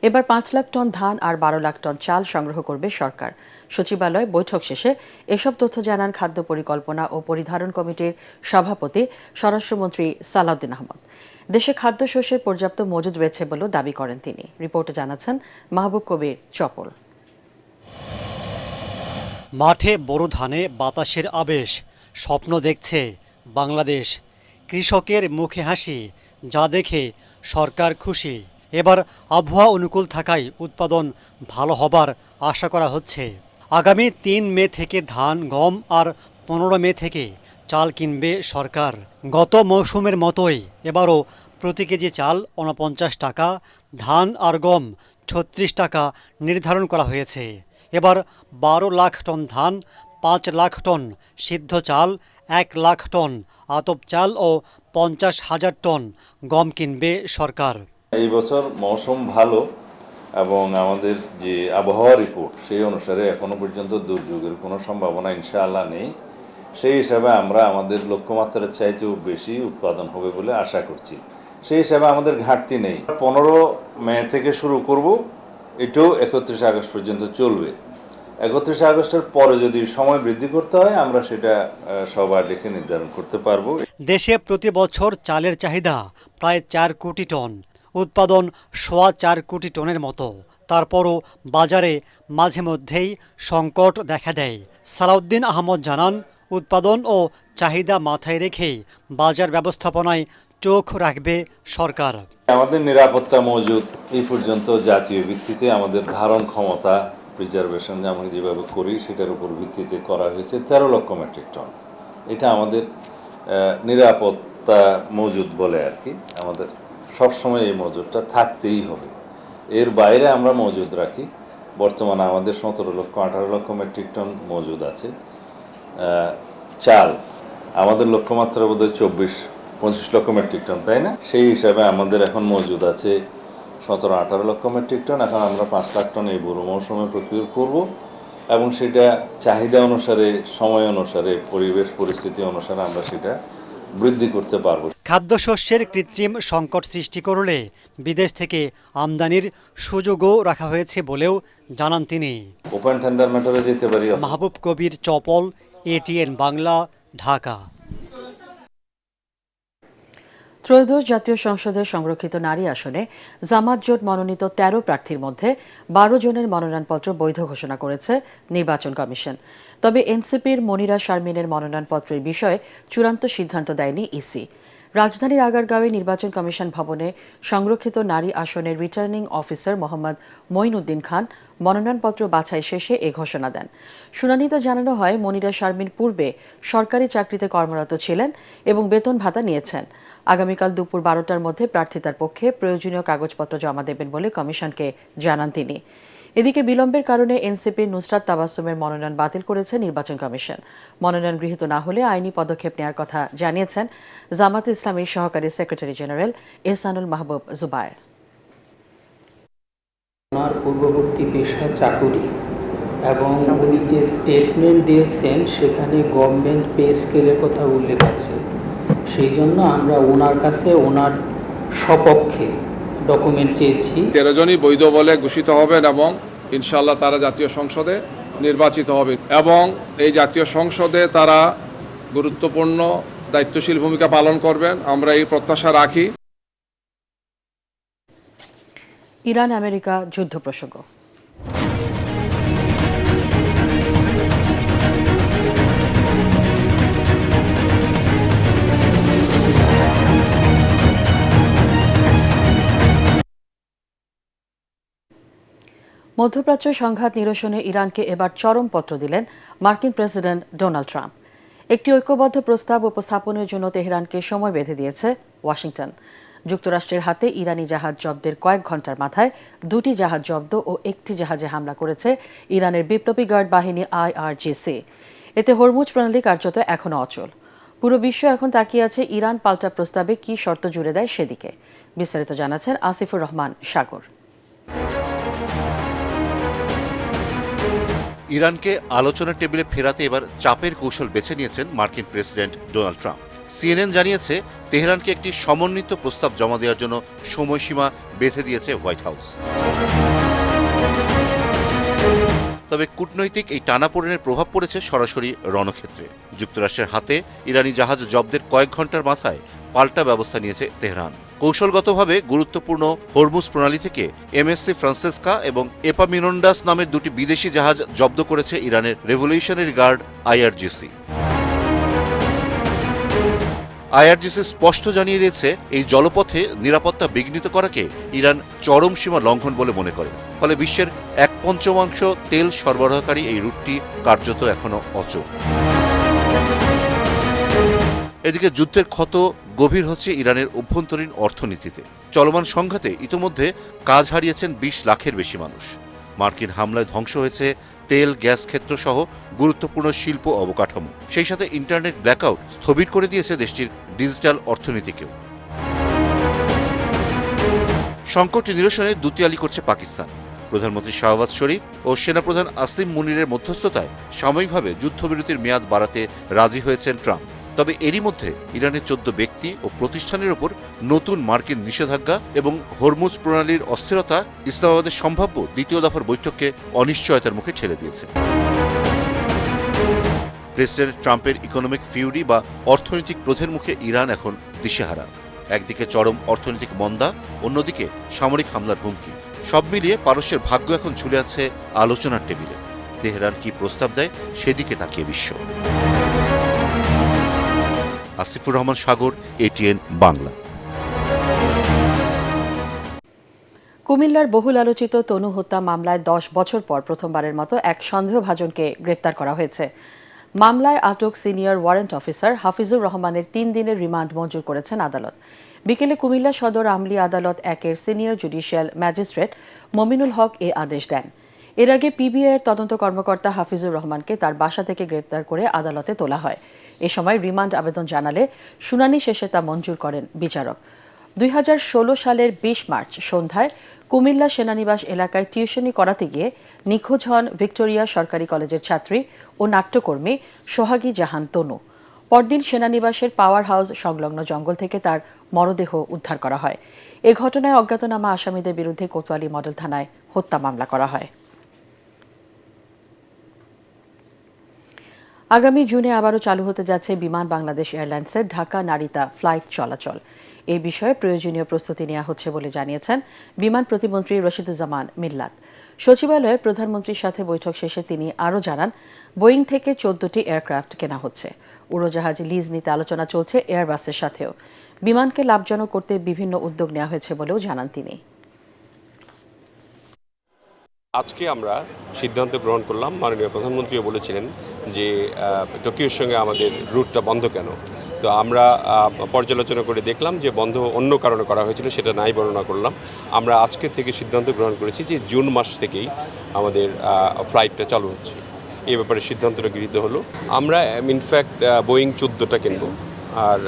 এবার 5 লাখ টন ধান আর 12 লাখ টন চাল সংগ্রহ করবে সরকার। সচিবালয় বৈঠক শেষে এসব তথ্য জানান খাদ্য পরিকল্পনা ও পরিধারণ কমিটির সভাপতি স্বরাষ্ট্রমন্ত্রী সালাউদ্দিন আহমদ। দেশে খাদ্যশস্যের পর্যাপ্ত মজুদ রয়েছে বলেও দাবি করেন তিনি। রিপোর্টে জানাচ্ছেন মাহবুব কবির চপল। মাঠে বোরো ধানে বাতাসের আবেশ, স্বপ্ন দেখছে বাংলাদেশ। কৃষকের মুখে হাসি, যা দেখে সরকার খুশি। এবার আবহাওয়া অনুকূল থাকায় উৎপাদন ভালো হবার আশা করা হচ্ছে। আগামী 3 মে থেকে ধান, গম আর 15 মে থেকে চাল কিনবে সরকার। গত মৌসুমের মতোই এবারও প্রতি কেজি চাল 49 টাকা, ধান আর গম 36 টাকা নির্ধারণ করা হয়েছে। এবার 12 লাখ টন ধান, 5 লাখ টন সিদ্ধ চাল, 1 লাখ টন আতপ চাল ও 50,000 টন গম কিনবে সরকার। এই বছর মৌসুম ভালো এবং আমাদের যে আবহাওয়া রিপোর্ট সেই অনুসারে এখনো পর্যন্ত দুর্যোগের কোনো সম্ভাবনা ইনশাআল্লাহ নেই। সেই হিসাবে আমরা আমাদের লক্ষ্যমাত্রার চাইতেও বেশি উৎপাদন হবে বলে আশা করছি। সেই হিসাবে আমাদের ঘাটতি নেই। 15 মে থেকে শুরু করব, এটাও 31 আগস্ট পর্যন্ত চলবে। 31 আগস্টের পরে যদি সময় বৃদ্ধি করতে হয়, আমরা সেটা সবার ডেকে নির্ধারণ করতে পারবো। দেশে প্রতি বছর চালের চাহিদা প্রায় 4 কোটি টন, উৎপাদন 4.25 কোটি টনের মতো। তারপরও বাজারে মাঝে মধ্যেই সংকট দেখা দেয়। সালাউদ্দিন আহমদ জানান, উৎপাদন ও চাহিদা মাথায় রেখেই বাজার ব্যবস্থাপনায় চোখ রাখবে সরকার। আমাদের নিরাপত্তা মজুদ এই পর্যন্ত জাতীয় ভিত্তিতে আমাদের ধারণ ক্ষমতা প্রিজার্ভেশন আমরা যেভাবে করি সেটার উপর ভিত্তিতে করা হয়েছে 13 লক্ষ মেট্রিক টন। এটা আমাদের নিরাপত্তা মজুদ বলে আর কি। আমাদের সবসময় এই মজুদটা থাকতেই হবে, এর বাইরে আমরা মজুদ রাখি। বর্তমানে আমাদের 17-18 লক্ষ মেট্রিক টন মজুদ আছে। চাল আমাদের লক্ষ্যমাত্রা বোধহয় 24-25 লক্ষ মেট্রিক টন, তাই না? সেই হিসাবে আমাদের এখন মজুদ আছে 17-18 লক্ষ মেট্রিক টন। এখন আমরা 5 লাখ টন এই বোরো মৌসুমে প্রক্রিয়া করব এবং সেটা চাহিদা অনুসারে, সময় অনুসারে, পরিবেশ পরিস্থিতি অনুসারে আমরা সেটা বৃদ্ধি করতে পারব। খাদ্যশস্যের কৃত্রিম সংকট সৃষ্টি করলে বিদেশ থেকে আমদানির সুযোগও রাখা হয়েছে বলেও জানান তিনি। ওপেন টেন্ডার ম্যাটারে যেতে পারি। মাহবুব কবির চপল, এটিএন বাংলা, ঢাকা। ত্রয়োদশ জাতীয় সংসদের সংরক্ষিত নারী আসনে জামাত জোট মনোনীত 13 প্রার্থীর মধ্যে 12 জনের মনোনয়নপত্র বৈধ ঘোষণা করেছে নির্বাচন কমিশন। তবে এনসিপির মনিরা শারমিনের মনোনয়নপত্রের বিষয়ে চূড়ান্ত সিদ্ধান্ত দেয়নি ইসি। রাজধানীর আগারগাঁওয়ে নির্বাচন কমিশন ভবনে সংরক্ষিত নারী আসনের রিটার্নিং অফিসার মোহাম্মদ মঈনউদ্দিন খান মনোনয়নপত্র বাছাই শেষে এ ঘোষণা দেন। শুনানিতে জানানো হয়, মনিরা শারমিন পূর্বে সরকারি চাকরিতে কর্মরত ছিলেন এবং বেতন ভাতা নিয়েছেন। আগামীকাল দুপুর 12টার মধ্যে প্রার্থিতার পক্ষে প্রয়োজনীয় কাগজপত্র জমা দেবেন বলে কমিশনকে জানান তিনি। এদিকে বিলম্বের কারণে এনসিপির নুসরাত তাবাসসুমের মনোনয়ন বাতিল করেছে নির্বাচন কমিশন। মনোনয়ন গৃহীত না হলে আইনি পদক্ষেপ নেওয়ার কথা জানিয়েছেন জামায়াতে ইসলামীর সহকারী সেক্রেটারি জেনারেল এহসানুল মাহবুব জুবায়ের। ওনার পূর্ববর্তী পেশা চাকুরি এবং উনি যে স্টেটমেন্ট দিয়েছেন সেখানে গভর্নমেন্ট পে স্কেলের কথা উল্লেখ আছে, সেই জন্য আমরা ওনার কাছে ওনার সপক্ষে ডকুমেন্ট চেয়েছি। 13 জনই বৈধ বলে ঘোষিত হবেন এবং ইনশাআল্লাহ তারা জাতীয় সংসদে নির্বাচিত হবেন এবং এই জাতীয় সংসদে তারা গুরুত্বপূর্ণ দায়িত্বশীল ভূমিকা পালন করবেন, আমরা এই প্রত্যাশা রাখি। ইরান আমেরিকা যুদ্ধ প্রসঙ্গ। মধ্যপ্রাচ্য সংঘাত নিরসনে ইরানকে এবার চরম পত্র দিলেন মার্কিন প্রেসিডেন্ট ডোনাল্ড ট্রাম্প। একটি ঐক্যবদ্ধ প্রস্তাব উপস্থাপনের জন্য তেহরানকে সময় বেঁধে দিয়েছে ওয়াশিংটন। যুক্তরাষ্ট্রের হাতে ইরানি জাহাজ জব্দের কয়েক ঘন্টার মাথায় 2টি জাহাজ জব্দ ও একটি জাহাজে হামলা করেছে ইরানের বিপ্লবী গার্ড বাহিনী IRGC। এতে হরমুজ প্রণালী কার্যত এখনও অচল। পুরো বিশ্ব এখন তাকিয়ে আছে ইরান পাল্টা প্রস্তাবে কি শর্ত জুড়ে দেয় সেদিকে। বিস্তারিত জানাচ্ছেন আসিফুর রহমান সাগর। ইরানকে আলোচনার টেবিলে ফেরাতে এবার চাপের কৌশল বেছে নিয়েছেন মার্কিন প্রেসিডেন্ট ডোনাল্ড ট্রাম্প। CNN জানিয়েছে, তেহরানকে একটি সমন্বিত প্রস্তাব জমা দেওয়ার জন্য সময়সীমা বেঁধে দিয়েছে হোয়াইট হাউস। তবে কূটনৈতিক এই টানাপোড়েনের প্রভাব পড়েছে সরাসরি রণক্ষেত্রে। যুক্তরাষ্ট্রের হাতে ইরানি জাহাজ জব্দের কয়েক ঘন্টার মাথায় পাল্টা ব্যবস্থা নিয়েছে তেহরান। কৌশলগতভাবে গুরুত্বপূর্ণ হরমুজ প্রণালী থেকে MSC ফ্রান্সেসকা এবং এপামিনোন্ডাস নামের 2টি বিদেশি জাহাজ জব্দ করেছে ইরানের রেভলিউশনারি গার্ড IRGC। IRGC স্পষ্ট জানিয়ে দিয়েছে, এই জলপথে নিরাপত্তা বিঘ্নিত করাকে ইরান চরম সীমা লঙ্ঘন বলে মনে করে। ফলে বিশ্বের 1/5 তেল সরবরাহকারী এই রুটটি কার্যত এখনো অচল। এদিকে যুদ্ধের ক্ষত গভীর হচ্ছে ইরানের অভ্যন্তরীণ অর্থনীতিতে। চলমান সংঘাতে ইতোমধ্যে কাজ হারিয়েছেন 20 লাখের বেশি মানুষ। মার্কিন হামলায় ধ্বংস হয়েছে তেল, গ্যাস ক্ষেত্র সহ গুরুত্বপূর্ণ শিল্প অবকাঠামো। সেই সাথে ইন্টারনেট ব্ল্যাকআউট স্থবির করে দিয়েছে দেশটির ডিজিটাল অর্থনীতিকেও। সংকট নিরসনে দুতিয়ালি করছে পাকিস্তান। প্রধানমন্ত্রী শাহবাজ শরীফ ও সেনাপ্রধান আসিম মুনিরের মধ্যস্থতায় সাময়িকভাবে যুদ্ধবিরতির মেয়াদ বাড়াতে রাজি হয়েছেন ট্রাম্প। তবে এরই মধ্যে ইরানের 14 ব্যক্তি ও প্রতিষ্ঠানের ওপর নতুন মার্কিন নিষেধাজ্ঞা এবং হরমুজ প্রণালীর অস্থিরতা ইসলামাবাদের সম্ভাব্য দ্বিতীয় দফার বৈঠককে অনিশ্চয়তার মুখে ঠেলে দিয়েছে। প্রেসিডেন্ট ট্রাম্পের ইকোনমিক ফিউরি বা অর্থনৈতিক ক্রোধের মুখে ইরান এখন দিশেহারা। একদিকে চরম অর্থনৈতিক মন্দা, অন্যদিকে সামরিক হামলার হুমকি। সব মিলিয়ে পারস্যের ভাগ্য এখন ঝুলে আছে আলোচনার টেবিলে। তেহরান কি প্রস্তাব দেয় সেদিকে তাকিয়ে বিশ্ব। আসিফুর রহমান সাগর, ATN বাংলা। কুমিল্লার বহুল আলোচিত তনু হত্যা মামলায় 10 বছর পর প্রথমবারের মতো এক সন্দেহভাজনকে গ্রেপ্তার করা হয়েছে। মামলায় আটক সিনিয়র ওয়ারেন্ট অফিসার হাফিজুর রহমানের 3 দিনের রিমান্ড মঞ্জুর করেছেন আদালত। বিকেলে কুমিল্লা সদর আমলি আদালত 1-এর senior judicial magistrate Mominul Haque এ আদেশ দেন। এর আগে PBI এর তদন্ত কর্মকর্তা হাফিজুর রহমানকে তার বাসা থেকে গ্রেপ্তার করে আদালতে তোলা হয়। এ সময় রিমান্ড আবেদন জানালে শুনানি শেষে তা মঞ্জুর করেন বিচারক। 2016 সালের 20 মার্চ সন্ধ্যায় কুমিল্লা সেনানিবাস এলাকায় টিউশনি করাতে গিয়ে নিখোঁজ হন ভিক্টোরিয়া সরকারি কলেজের ছাত্রী ও নাট্যকর্মী সোহাগী জাহান তনু। পরদিন সেনানিবাসের পাওয়ার হাউস সংলগ্ন জঙ্গল থেকে তার মরদেহ উদ্ধার করা হয়। এ ঘটনায় অজ্ঞাতনামা আসামিদের বিরুদ্ধে কোতোয়ালি মডেল থানায় হত্যা মামলা করা হয়। আগামী জুনে আবারও চালু হতে যাচ্ছে বিমান বাংলাদেশ এয়ারলাইন্সের ঢাকা নারিতা ফ্লাইট চলাচল। এই বিষয়ে প্রয়োজনীয় প্রস্তুতি নেওয়া হচ্ছে বলে জানিয়েছেন বিমান প্রতিমন্ত্রী রশিদুজ্জামান মিল্লাত। সচিবালয়ে প্রধানমন্ত্রীর সাথে বৈঠক শেষে তিনি আরও জানান, বোয়িং থেকে 14টি এয়ারক্রাফট কেনা হচ্ছে। উড়োজাহাজ লিজ নিতে আলোচনা চলছে এয়ারবাসের সাথেও। বিমানকে লাভজনক করতে বিভিন্ন উদ্যোগ নেওয়া হয়েছে বলেও জানান তিনি। আজকে আমরা সিদ্ধান্ত গ্রহণ করলাম, মাননীয় প্রধানমন্ত্রীও বলেছিলেন যে টোকিওর সঙ্গে আমাদের রুটটা বন্ধ কেন। তো আমরা পর্যালোচনা করে দেখলাম যে বন্ধ অন্য কারণে করা হয়েছিল, সেটা নাই বর্ণনা করলাম। আমরা আজকে থেকে সিদ্ধান্ত গ্রহণ করেছি যে জুন মাস থেকেই আমাদের ফ্লাইটটা চালু হচ্ছে। এই ব্যাপারে সিদ্ধান্তটা গৃহীত হলো। আমরা ইনফ্যাক্ট বোয়িং 14টা কিনবো, আর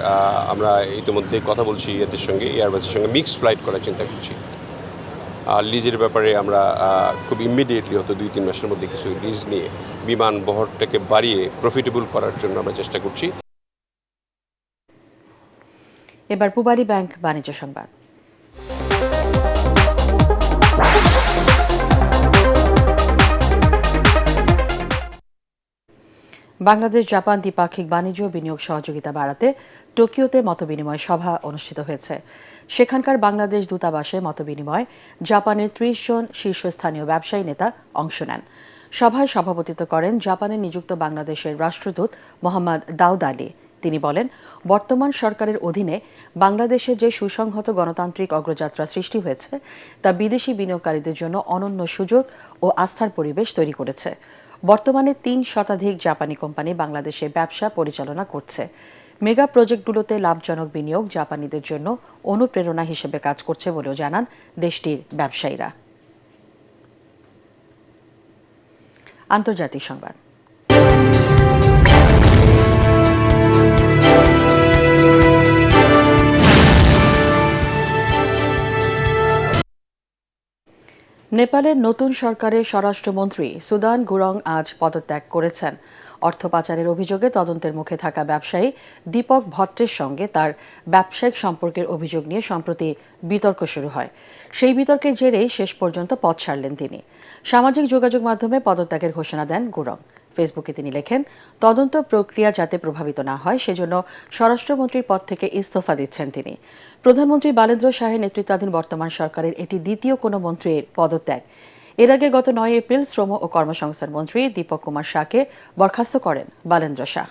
আমরা ইতিমধ্যে কথা বলছি এদের সঙ্গে, এয়ারবাসের সঙ্গে মিক্সড ফ্লাইট করার চিন্তা করছি। আর লিজের ব্যাপারে আমরা খুব ইমিডিয়েটলি হয়তো 2-3 মাসের মধ্যে কিছু লিজ নিয়ে বিমান বহরটাকে বাড়িয়ে প্রফিটেবল করার জন্য আমরা চেষ্টা করছি। এবার পূবালী ব্যাংক বাণিজ্য সংবাদ। বাংলাদেশ জাপান দ্বিপাক্ষিক বাণিজ্য বিনিয়োগ সহযোগিতা বাড়াতে টোকিওতে মতবিনিময় সভা অনুষ্ঠিত হয়েছে। সেখানকার বাংলাদেশ দূতাবাসে মতবিনিময় জাপানের 30 জন শীর্ষস্থানীয় ব্যবসায়ী নেতা অংশ নেন। সভায় সভাপতিত্ব করেন জাপানে নিযুক্ত বাংলাদেশের রাষ্ট্রদূত মোহাম্মদ দাউদ আলী। তিনি বলেন, বর্তমান সরকারের অধীনে বাংলাদেশে যে সুসংহত গণতান্ত্রিক অগ্রযাত্রা সৃষ্টি হয়েছে তা বিদেশি বিনিয়োগকারীদের জন্য অনন্য সুযোগ ও আস্থার পরিবেশ তৈরি করেছে। বর্তমানে 3 শতাধিক জাপানি কোম্পানি বাংলাদেশে ব্যবসা পরিচালনা করছে। মেগা প্রজেক্টগুলোতে লাভজনক বিনিয়োগ জাপানিদের জন্য অনুপ্রেরণা হিসেবে কাজ করছে বলেও জানান দেশটির ব্যবসায়ীরা। আন্তর্জাতিক সংবাদ। নেপালের নতুন সরকারের স্বরাষ্ট্রমন্ত্রী সুদান গুরং আজ পদত্যাগ করেছেন। অর্থ পাচারের অভিযোগে তদন্তের মুখে থাকা ব্যবসায়ী দীপক ভট্টের সঙ্গে তার ব্যবসায়িক সম্পর্কের অভিযোগ নিয়ে সম্প্রতি বিতর্ক শুরু হয়। সেই বিতর্কের জেরেই শেষ পর্যন্ত পদ ছাড়লেন তিনি। সামাজিক যোগাযোগ মাধ্যমে পদত্যাগের ঘোষণা দেন গুরং। ফেসবুকে তিনি লেখেন, তদন্ত প্রক্রিয়া যাতে প্রভাবিত না হয় সেজন্য স্বরাষ্ট্রমন্ত্রীর পদ থেকে ইস্তফা দিচ্ছেন তিনি। প্রধানমন্ত্রী বালেন্দ্র শাহের নেতৃত্বাধীন বর্তমান সরকারের এটি দ্বিতীয় কোনো মন্ত্রীর পদত্যাগ। এর আগে গত 9 এপ্রিল শ্রম ও কর্মসংস্থান মন্ত্রী দীপক কুমার শাহকে বরখাস্ত করেন বালেন্দ্র শাহ।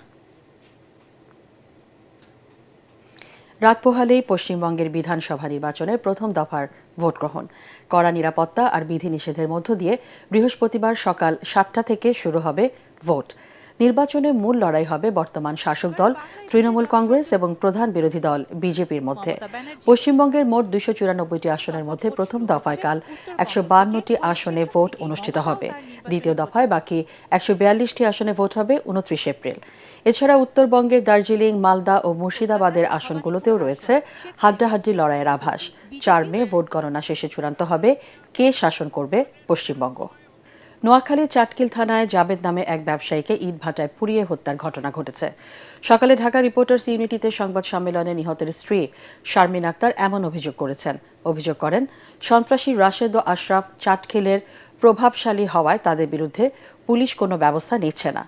রাত পোহালেই পশ্চিমবঙ্গের বিধানসভা নির্বাচনের প্রথম দফার ভোট গ্রহণ। কড়া নিরাপত্তা আর বিধিনিষেধের মধ্য দিয়ে বৃহস্পতিবার সকাল 7টা থেকে শুরু হবে ভোট। নির্বাচনে মূল লড়াই হবে বর্তমান শাসক দল তৃণমূল কংগ্রেস এবং প্রধান বিরোধী দল বিজেপির মধ্যে। পশ্চিমবঙ্গের মোট 294টি আসনের মধ্যে প্রথম দফায় কাল 152টি আসনে ভোট অনুষ্ঠিত হবে। দ্বিতীয় দফায় বাকি 142টি আসনে ভোট হবে 29 এপ্রিল। এছাড়া উত্তরবঙ্গের দার্জিলিং, মালদা ও মুর্শিদাবাদের আসনগুলোতেও রয়েছে হাড্ডাহাড্ডি লড়াইয়ের আভাস। 4 মে ভোট গণনা শেষে চূড়ান্ত হবে কে শাসন করবে পশ্চিমবঙ্গ। নোয়াখালীর চাটকিল থানায় জাবেদ নামে এক ব্যবসায়ীকে ইট ভাটায় পুড়িয়ে হত্যার ঘটনা ঘটেছে। সকালে ঢাকা রিপোর্টার্স ইউনিটিতে সংবাদ সম্মেলনে নিহতের স্ত্রী শারমিন আক্তার এমন অভিযোগ করেছেন। অভিযোগ করেন, সন্ত্রাসী রাশেদ ও আশরাফ চাটখিলের প্রভাবশালী হওয়ায় তাদের বিরুদ্ধে পুলিশ কোনো ব্যবস্থা নিচ্ছে না।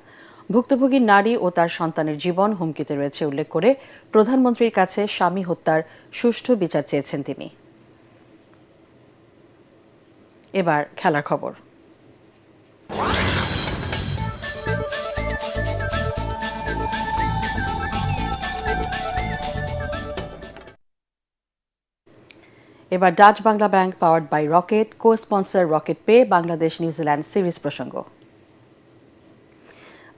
ভুক্তভোগী নারী ও তার সন্তানের জীবন হুমকিতে রয়েছে উল্লেখ করে প্রধানমন্ত্রীর কাছে স্বামী হত্যার সুষ্ঠু বিচার চেয়েছেন তিনি। এবার খেলার খবর। এবার Dutch Bangla bank powered by rocket cosponsor rocket pay Bangladesh New Zealand series প্রসঙ্গ।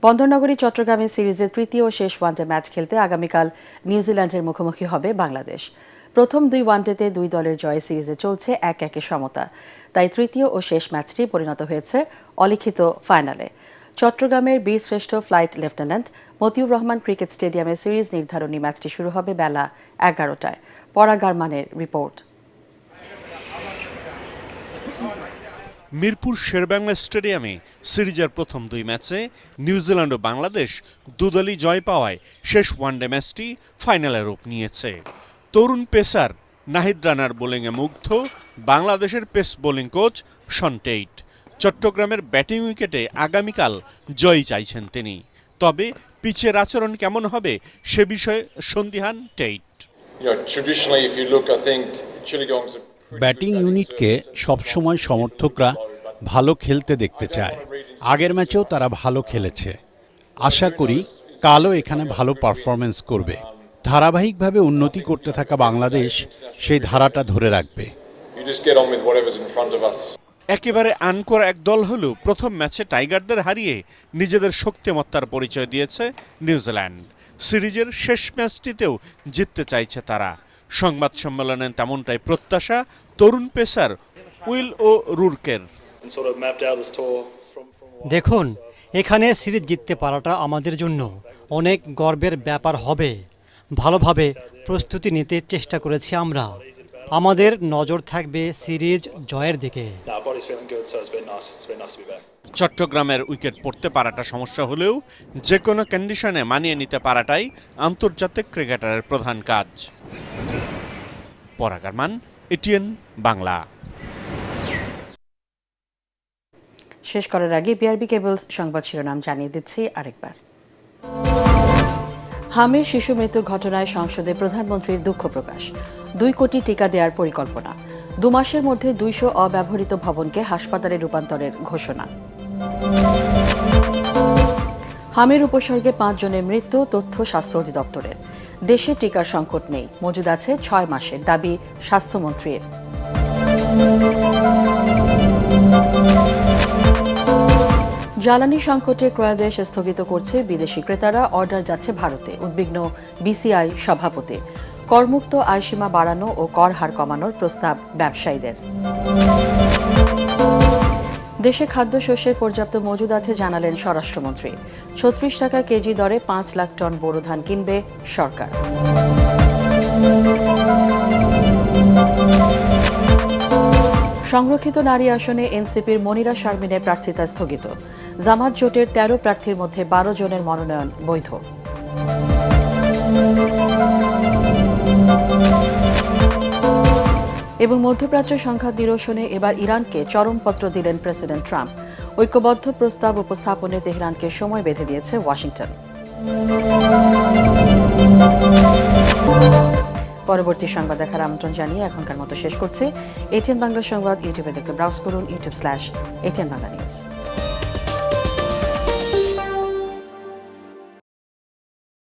বন্দরনগরী চট্টগ্রামের সিরিজের তৃতীয় ও শেষ ওয়ানডে ম্যাচ খেলতে আগামীকাল নিউজিল্যান্ডের মুখোমুখি হবে বাংলাদেশ। প্রথম 2 ওয়ানডেতে 2 দলের জয়ে সিরিজে চলছে 1-1 সমতা। তাই তৃতীয় ও শেষ ম্যাচটি পরিণত হয়েছে অলিখিত ফাইনালে। চট্টগ্রামের বীরশ্রেষ্ঠ flight lieutenant Motiur Rahman cricket স্টেডিয়ামে সিরিজ নির্ধারণী ম্যাচটি শুরু হবে বেলা 11টায়। পরাগ আরমানের রিপোর্ট। মিরপুর শেরেবাংলা স্টেডিয়ামে সিরিজের প্রথম 2 ম্যাচে নিউজিল্যান্ড ও বাংলাদেশ দুদলই জয় পাওয়ায় শেষ ওয়ানডে ম্যাচটি ফাইনালে রূপ নিয়েছে। তরুণ পেসার নাহিদ রানার বোলিংয়ে মুগ্ধ বাংলাদেশের pace bowling coach Shaun Tait. চট্টগ্রামের ব্যাটিং উইকেটে আগামীকাল জয় চাইছেন তিনি। তবে পিচের আচরণ কেমন হবে সে বিষয়ে সন্দিহান টেইট। ব্যাটিং ইউনিটকে সবসময় সমর্থকরা ভালো খেলতে দেখতে চায়। আগের ম্যাচেও তারা ভালো খেলেছে। আশা করি কালও এখানে ভালো পারফরমেন্স করবে। ধারাবাহিকভাবে উন্নতি করতে থাকা বাংলাদেশ সেই ধারাটা ধরে রাখবে। একেবারে আনকোর এক দল হলেও প্রথম ম্যাচে টাইগারদের হারিয়ে নিজেদের শক্তিমত্তার পরিচয় দিয়েছে নিউজিল্যান্ড। সিরিজের শেষ ম্যাচটিতেও জিততে চাইছে তারা। সংবাদ সম্মেলনে তেমনটাই প্রত্যাশা তরুণ পেসার উইল ও রুরকের। দেখুন, এখানে সিরিজ জিততে পারাটা আমাদের জন্য অনেক গর্বের ব্যাপার হবে। ভালোভাবে প্রস্তুতি নিতে চেষ্টা করেছি আমরা। আমাদের নজর থাকবে সিরিজ জয়ের দিকে। চট্টগ্রামের উইকেট পড়তে পারাটা সমস্যা হলেও যে কোনো কন্ডিশনে মানিয়ে নিতে পারাটাই আন্তর্জাতিক ক্রিকেটারের প্রধান কাজ। পরাগ আরমান, এটিএন বাংলা। শেষ করার আগে বিআরবি কেবলস সংবাদ শিরোনাম জানিয়ে দিচ্ছি আরেকবার। হামে শিশু মৃত্যুর ঘটনায় সংসদে প্রধানমন্ত্রীর দুঃখ প্রকাশ। 2 কোটি টিকা দেওয়ার পরিকল্পনা। 2 মাসের মধ্যে 200 অব্যবহৃত ভবনকে হাসপাতালে রূপান্তরের ঘোষণা। হামের উপসর্গে 5 জনের মৃত্যু, তথ্য স্বাস্থ্য অধিদপ্তরের। দেশে টিকার সংকট নেই, মজুদ আছে 6 মাসের, দাবি স্বাস্থ্যমন্ত্রীর। জ্বালানি সংকটে ক্রয়াদেশ স্থগিত করছে বিদেশি ক্রেতারা, অর্ডার যাচ্ছে ভারতে। উদ্বিগ্ন বিসিআই সভাপতি। করমুক্ত আয়সীমা বাড়ানো ও কর হার কমানোর প্রস্তাব ব্যবসায়ীদের। দেশে খাদ্যশস্যের পর্যাপ্ত মজুদ আছে জানালেন স্বরাষ্ট্রমন্ত্রী। 36 টাকা কেজি দরে 5 লাখ টন বোরো ধান কিনবে সরকার। সংরক্ষিত নারী আসনে এনসিপির মনিরা শারমিনের প্রার্থিতা স্থগিত। জামাত জোটের 13 প্রার্থীর মধ্যে 12 জনের মনোনয়ন বৈধ। এবং মধ্যপ্রাচ্য সংঘাত নিরসনে এবার ইরানকে চরমপত্র দিলেন প্রেসিডেন্ট ট্রাম্প। ঐক্যবদ্ধ প্রস্তাব উপস্থাপনে তেহরানকে সময় বেঁধে দিয়েছে ওয়াশিংটন। পরবর্তী সংবাদ দেখার আমন্ত্রণ জানিয়ে এখনকার মতো শেষ করছি। এটিএন বাংলা সংবাদ ইউটিউবে দেখতে ব্রাউজ করুন, youtube/ATN Bangla News।